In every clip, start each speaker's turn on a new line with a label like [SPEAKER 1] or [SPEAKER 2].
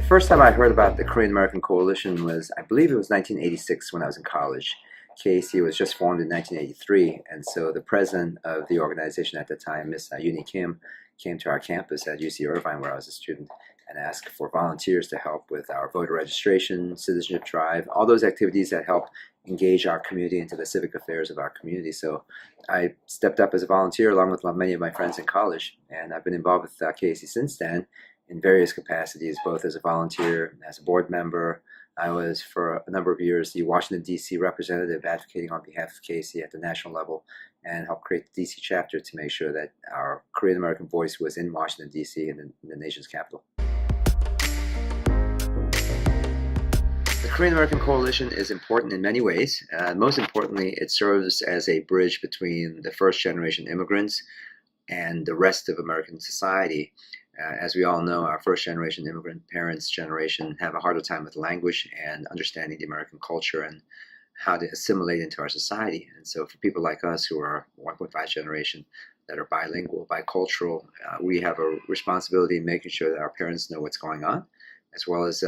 [SPEAKER 1] first time I heard about the Korean American Coalition was, I believe it was 1986 when I was in college. KAC was just formed in 1983, and so the president of the organization at the time, Miss Keam, came to our campus at UC Irvine, where I was a student, and asked for volunteers to help with our voter registration, citizenship drive, all those activities that help engage our community into the civic affairs of our community. So I stepped up as a volunteer along with many of my friends in college, and I've been involved with KAC since then in various capacities, both as a volunteer, as a board member. I was, for a number of years, the Washington, D.C. representative advocating on behalf of KAC at the national level, and helped create the D.C. chapter to make sure that our Korean American voice was in Washington, D.C. and in the nation's capital. The Korean American Coalition is important in many ways. Most importantly, it serves as a bridge between the first generation immigrants and the rest of American society. As we all know, our first generation immigrant parents' generation have a harder time with language and understanding the American culture and how to assimilate into our society. And so for people like us who are 1.5 generation that are bilingual, bicultural, we have a responsibility in making sure that our parents know what's going on, as well as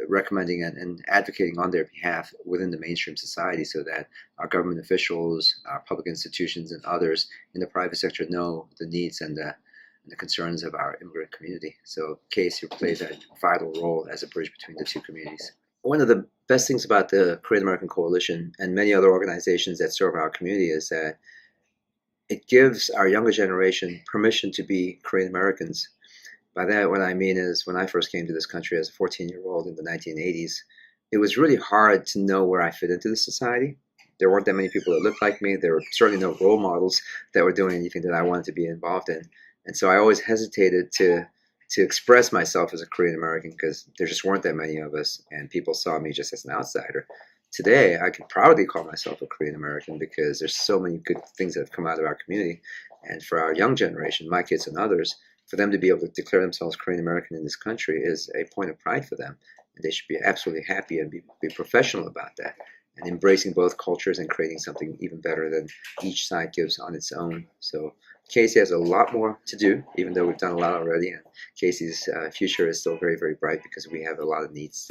[SPEAKER 1] recommending and advocating on their behalf within the mainstream society so that our government officials, our public institutions, and others in the private sector know the needs and the concerns of our immigrant community. So KAC plays a vital role as a bridge between the two communities. One of the best things about the Korean American Coalition and many other organizations that serve our community is that it gives our younger generation permission to be Korean Americans. By that, what I mean is, when I first came to this country as a 14-year-old in the 1980s, it was really hard to know where I fit into the society. There weren't that many people that looked like me. There were certainly no role models that were doing anything that I wanted to be involved in. And so I always hesitated to express myself as a Korean American because there just weren't that many of us, and people saw me just as an outsider. Today, I can proudly call myself a Korean American because there's so many good things that have come out of our community. And for our young generation, my kids and others, for them to be able to declare themselves Korean American in this country is a point of pride for them. And they should be absolutely happy and be professional about that, and embracing both cultures and creating something even better than each side gives on its own. So KAC has a lot more to do, even though we've done a lot already, and KAC's future is still very, very bright because we have a lot of needs.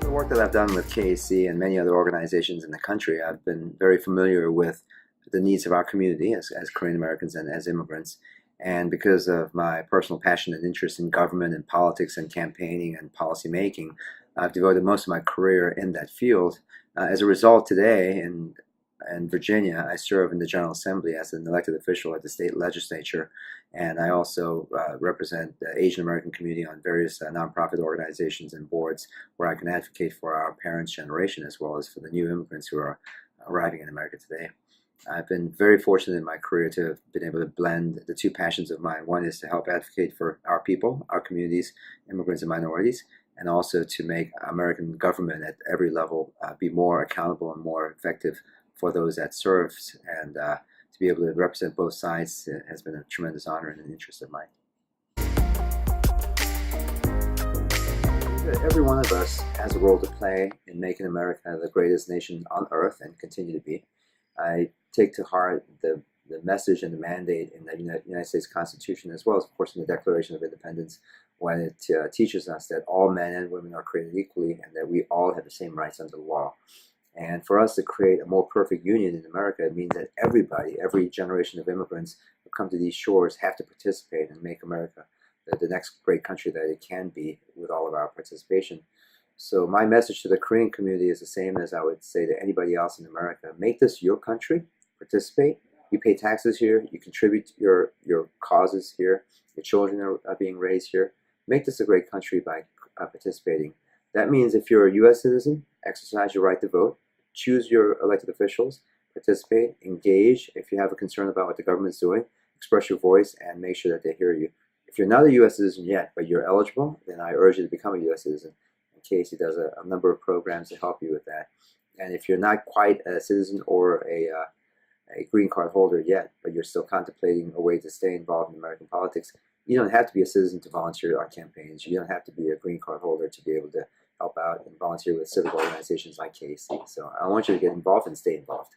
[SPEAKER 1] The work that I've done with KAC and many other organizations in the country, I've been very familiar with the needs of our community as Korean Americans and as immigrants. And because of my personal passion and interest in government and politics and campaigning and policy making, I've devoted most of my career in that field. As a result, today in Virginia, I serve in the General Assembly as an elected official at the state legislature, and I also represent the Asian American community on various nonprofit organizations and boards where I can advocate for our parents' generation as well as for the new immigrants who are arriving in America today. I've been very fortunate in my career to have been able to blend the two passions of mine. One is to help advocate for our people, our communities, immigrants and minorities, and also to make American government at every level be more accountable and more effective for those that serves. And to be able to represent both sides has been a tremendous honor and an interest of mine. Every one of us has a role to play in making America the greatest nation on earth and continue to be. I take to heart the message and the mandate in the United States Constitution, as well as, of course, in the Declaration of Independence, when it teaches us that all men and women are created equally and that we all have the same rights under the law. And for us to create a more perfect union in America, it means that everybody, every generation of immigrants who come to these shores have to participate and make America the next great country that it can be with all of our participation. So my message to the Korean community is the same as I would say to anybody else in America. Make this your country, participate. You pay taxes here, you contribute your causes here, your children are being raised here. Make this a great country by participating. That means if you're a U.S. citizen, exercise your right to vote, choose your elected officials, participate, engage. If you have a concern about what the government's doing, express your voice and make sure that they hear you. If you're not a U.S. citizen yet, but you're eligible, then I urge you to become a U.S. citizen. KAC does a number of programs to help you with that. And if you're not quite a citizen or a green card holder yet, but you're still contemplating a way to stay involved in American politics, you don't have to be a citizen to volunteer on campaigns. You don't have to be a green card holder to be able to help out and volunteer with civic organizations like KAC. So I want you to get involved and stay involved.